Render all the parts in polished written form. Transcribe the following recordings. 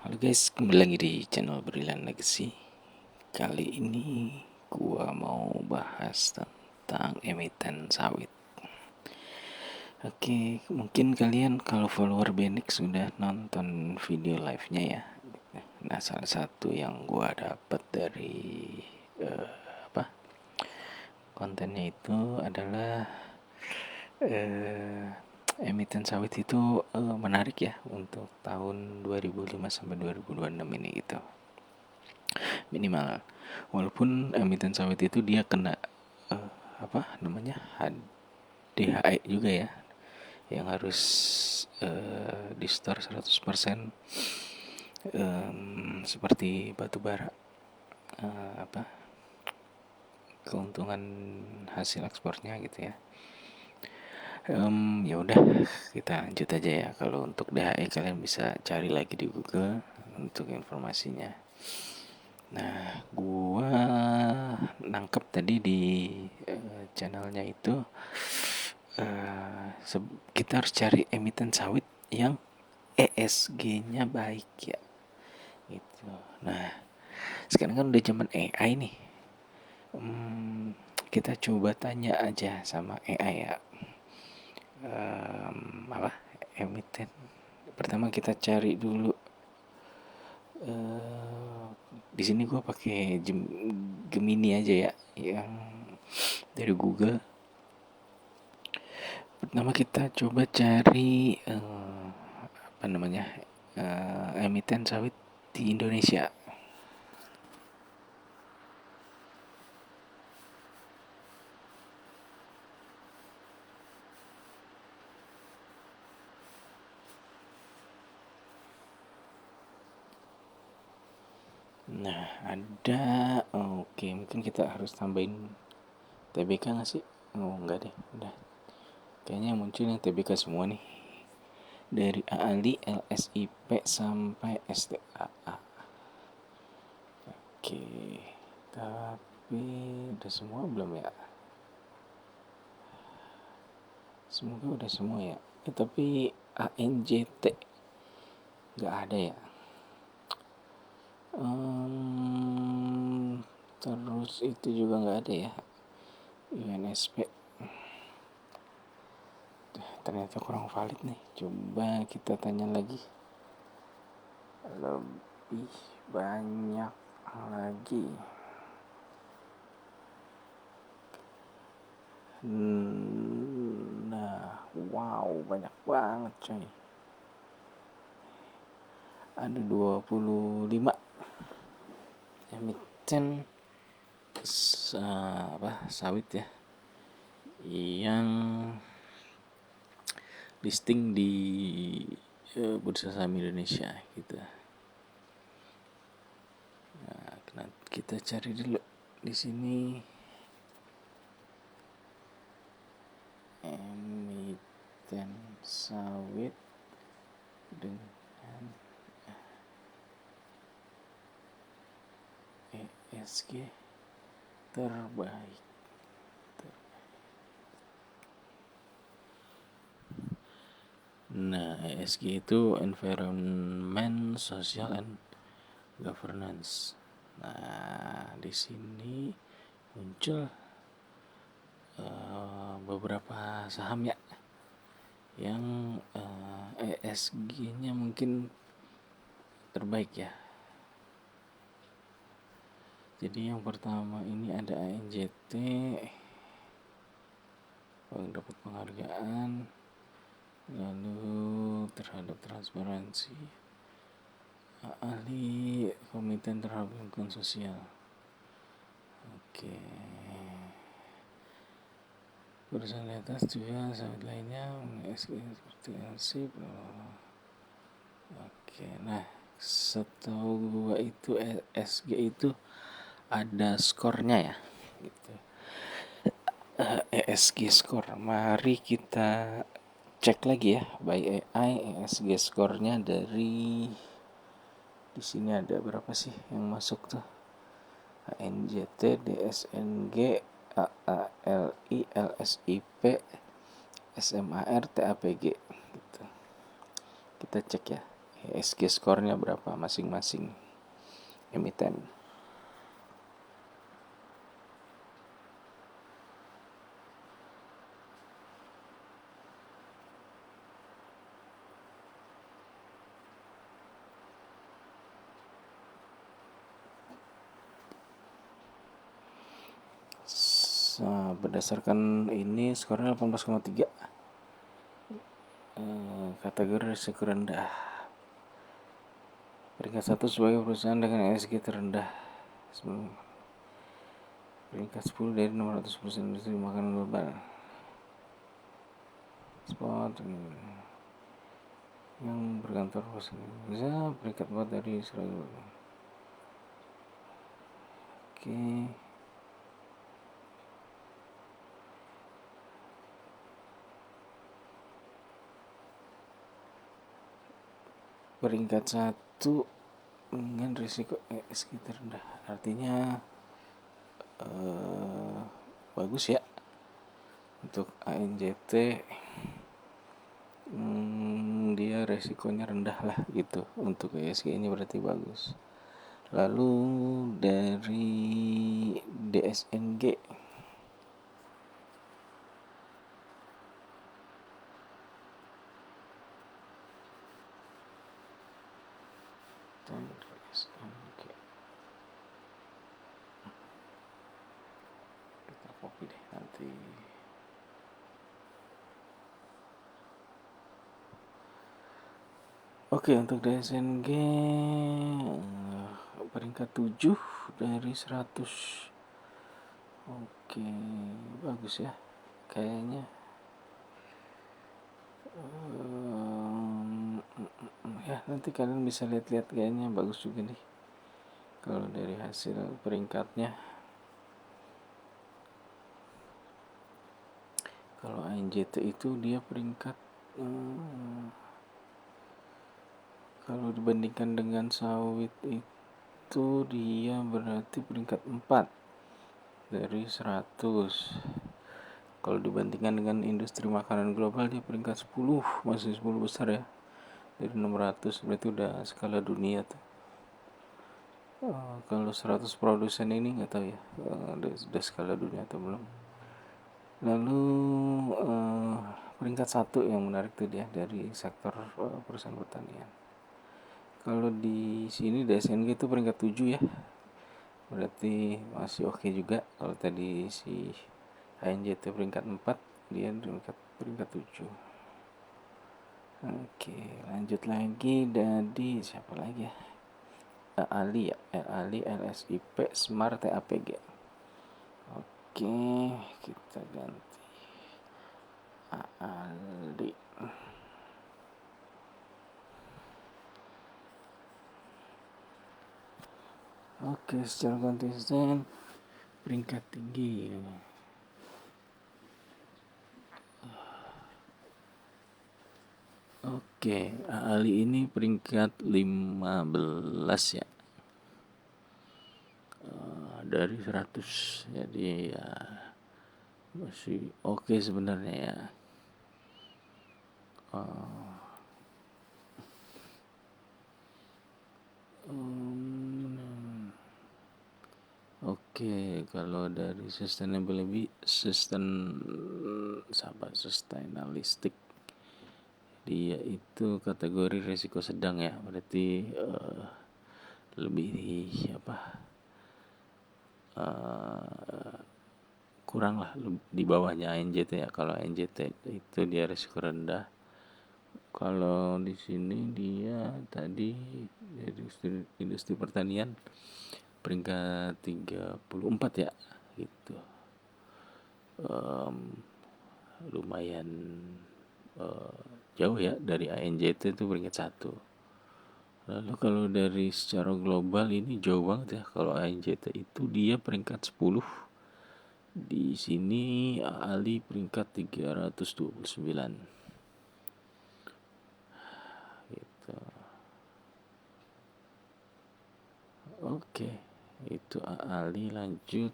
Halo guys, kembali lagi di channel Brilliant Legacy. Kali ini gua mau bahas tentang emiten sawit. Oke, mungkin kalian kalau follower Benix sudah nonton video live-nya ya. Nah, salah satu yang gua dapat dari eh, apa kontennya itu adalah eh, emiten sawit itu menarik ya untuk tahun 2005 sampai 2026 ini gitu. Minimal, walaupun emiten sawit itu dia kena apa namanya DHE juga ya, yang harus di store 100% seperti batu bara, apa keuntungan hasil ekspornya gitu ya. Ya udah, kita lanjut aja ya. Kalau untuk DHE kalian bisa cari lagi di Google untuk informasinya. Nah, gua nangkep tadi di channelnya itu, kita harus cari emiten sawit yang ESG-nya baik ya. Gitu. Nah, sekarang kan udah zaman AI nih. Kita coba tanya aja sama AI ya. Apa? Emiten. Pertama kita cari dulu. Di sini gue pakai Gemini aja ya, yang dari Google. Pertama kita coba cari apa namanya emiten sawit di Indonesia. Nah, ada. Oke, mungkin kita harus tambahin TBK nggak sih? Oh, enggak deh, udah. Kayaknya yang muncul yang TBK semua nih. Dari AALI, LSIP sampai STAA. Oke, tapi udah semua belum ya? Semoga udah semua ya. Tapi ANJT nggak ada ya. Terus itu juga nggak ada ya. UNSP ternyata kurang valid nih. Coba kita tanya lagi, lebih banyak lagi. Nah, wow, banyak banget coy. Ada 25 emiten sawit ya yang listing di Bursa Saham Indonesia gitu. Nah, kita cari dulu di sini emiten sawit dengan ESG terbaik. Nah, ESG itu Environment, Social, and Governance. Nah, di sini muncul beberapa saham ya yang ESG-nya mungkin terbaik ya. Jadi yang pertama ini ada ANJT yang dapat penghargaan, lalu terhadap transparansi, ahli komiten terhadap lingkungan sosial. Oke, perusahaan di atas juga sawit lainnya ESG seperti LC. Oke, nah setahu gua itu ESG itu ada skornya ya gitu. ESG score, mari kita cek lagi ya by AI ESG skornya. Dari di sini ada berapa sih yang masuk tuh? ANJT, DSNG, AALI, LSIP, SMAR, TAPG gitu. Kita cek ya IHSG skornya berapa masing-masing emiten. Berdasarkan ini skornya 18,3. Kategori risiko rendah. Peringkat 1 sebagai perusahaan dengan ESG terendah. Peringkat 10 dari 600 perusahaan industri makanan global. Spot yang berkantor bisa peringkat 4 dari 100. Oke. Peringkat 1 dengan risiko ESG terendah, artinya bagus ya untuk ANJT. Dia resikonya rendah lah gitu. Untuk ESG ini berarti bagus. Lalu dari DSNG, kita copy deh nanti. Oke, untuk DSNG peringkat 7 dari 100. Oke, bagus ya kayaknya. Ya nanti kalian bisa lihat-lihat, kayaknya bagus juga nih kalau dari hasil peringkatnya. Kalau ANJT itu dia peringkat kalau dibandingkan dengan sawit itu dia berarti peringkat 4 dari 100. Kalau dibandingkan dengan industri makanan global dia peringkat 10, masih 10 besar ya. Dari 600 berarti udah skala dunia tuh. Kalau 100 produsen ini nggak tahu ya, udah skala dunia atau belum. Lalu peringkat 1 yang menarik tuh dia dari sektor perusahaan pertanian. Kalau di sini DSNG itu peringkat 7 ya. Berarti masih oke juga. Kalau tadi si ANJT peringkat 4, dia peringkat 7. Oke, lanjut lagi dari siapa lagi ya? Ali ya, Ali LSIP Smart TAPG. Oke, kita ganti Ali. Oke, secara konsisten peringkat tinggi. Oke, Ali ini peringkat 15 ya. Dari 100. Jadi ya masih oke sebenarnya ya. Oke, kalau dari sustainalistik, dia itu kategori risiko sedang ya. Berarti lebih kurang lah di bawahnya ANJT ya. Kalau ANJT itu dia risiko rendah. Kalau di sini dia tadi dari industri pertanian peringkat 34 ya gitu. Lumayan jauh ya dari ANJT itu peringkat 1. Lalu kalau dari secara global ini jauh banget ya. Kalau ANJT itu dia peringkat 10. Di sini Ali peringkat 329. Gitu. Oke, itu Ali. Lanjut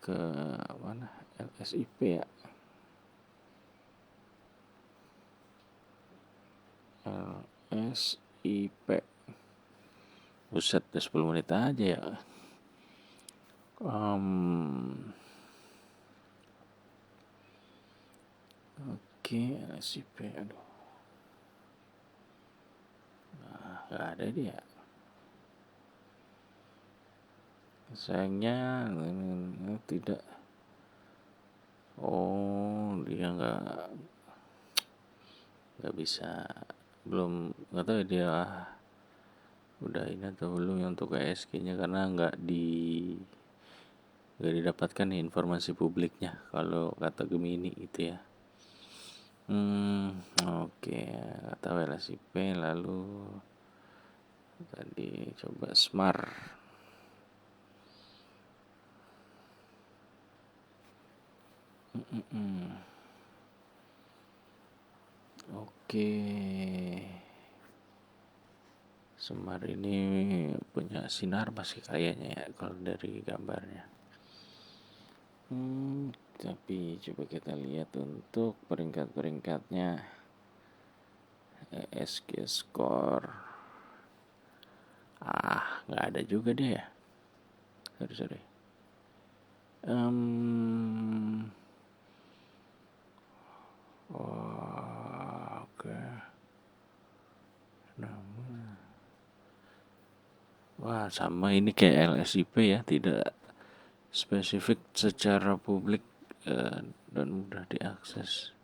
ke mana? LSIP ya. SIP. Buset, udah 10 menit aja ya. Oke, SIP. Aduh, gak ada dia. Sayangnya tidak. Oh, dia nggak bisa. Belum, nggak tahu dia udah ini atau belum yang untuk ESG-nya, karena nggak didapatkan informasi publiknya kalau kata Gemini itu ya. Oke, kata LSIP. Lalu tadi coba Smart. Oke, Semar ini punya sinar masih kayaknya ya kalau dari gambarnya. Tapi coba kita lihat untuk peringkat-peringkatnya. ESG score. Nggak ada juga deh ya. Sorry. Oke. Wah, sama ini kayak LSIP ya, tidak spesifik secara publik dan mudah diakses.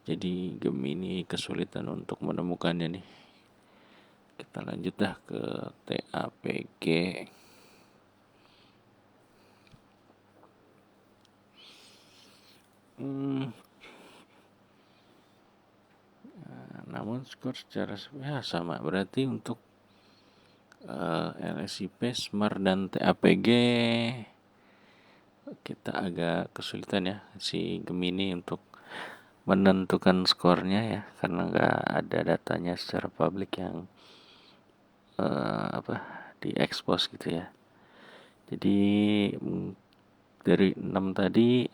Jadi Gemini kesulitan untuk menemukannya nih. Kita lanjut dah ke TAPG. Namun skor secara sama. Berarti untuk LSIP, Smart dan TAPG kita agak kesulitan ya si Gemini untuk menentukan skornya ya, karena nggak ada datanya secara publik yang diekspos gitu ya. Jadi dari 6 tadi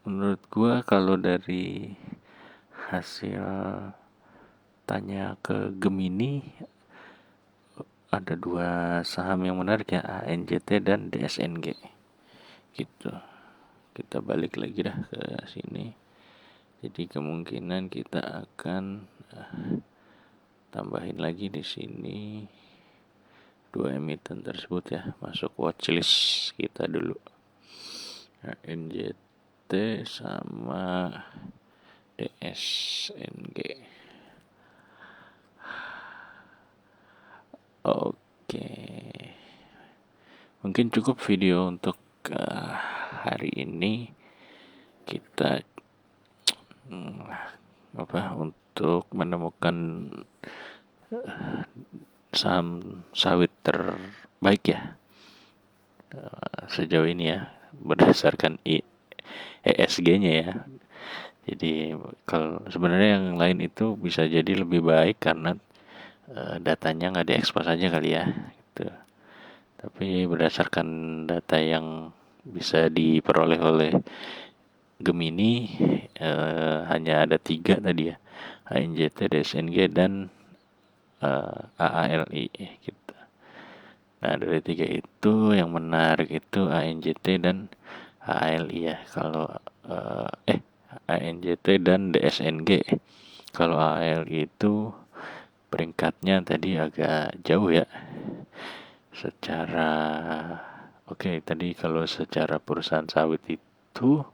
menurut gua kalau dari hasil tanya ke Gemini ada 2 saham yang menarik ya, ANJT dan DSNG gitu. Kita balik lagi dah ke sini. Jadi kemungkinan kita akan tambahin lagi di sini 2 emiten tersebut ya, masuk watchlist kita dulu. ANJT sama DSNG. Oke, mungkin cukup video untuk hari ini. Kita untuk menemukan saham sawit terbaik ya sejauh ini ya, berdasarkan ESG-nya ya. Jadi kalau sebenarnya yang lain itu bisa jadi lebih baik karena datanya nggak diekspos aja kali ya gitu. Tapi berdasarkan data yang bisa diperoleh oleh Gemini hanya ada 3 tadi ya, ANJT, DSNG dan AALI gitu. Nah dari 3 itu yang menarik itu ANJT dan AALI ya. Kalau ANJT dan DSNG. Kalau AALI itu peringkatnya tadi agak jauh ya. Secara tadi kalau secara perusahaan sawit itu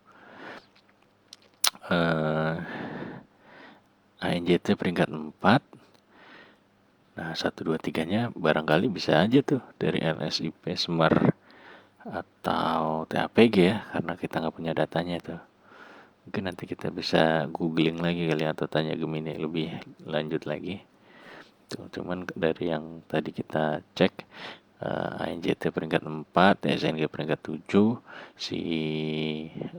ANJT peringkat 4. Nah 1, 2, 3-nya barangkali bisa aja tuh dari LSIP, Smart atau TAPG ya, karena kita nggak punya datanya tuh. Mungkin nanti kita bisa googling lagi kali atau tanya Gemini lebih lanjut lagi tuh. Cuman dari yang tadi kita cek, ANJT peringkat 4, SNG peringkat 7, si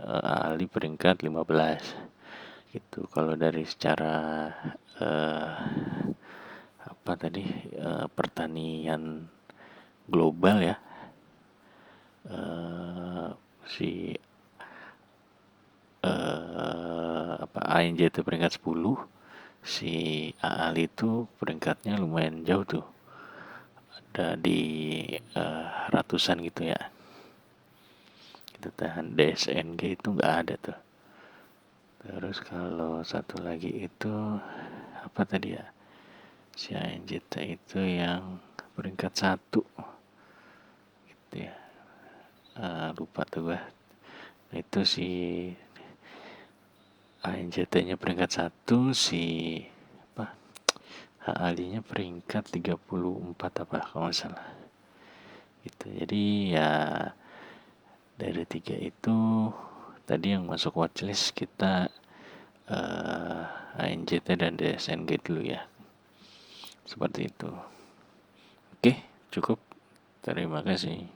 Ali peringkat 15 gitu. Kalau dari secara pertanian global ya, si ANJT peringkat 10, Si Aal itu peringkatnya lumayan jauh tuh, ada di ratusan gitu ya. Kita tahan DSNG itu nggak ada tuh. Terus kalau satu lagi itu apa tadi ya, si ANJT itu yang peringkat 1 gitu ya. Lupa tuh gua. Itu si ANJT-nya peringkat 1, si apa, HALI-nya peringkat 34 apa kalau nggak salah gitu. Jadi ya dari 3 itu tadi yang masuk watchlist kita ANJT dan DSNG dulu ya, seperti itu. Oke, cukup, terima kasih.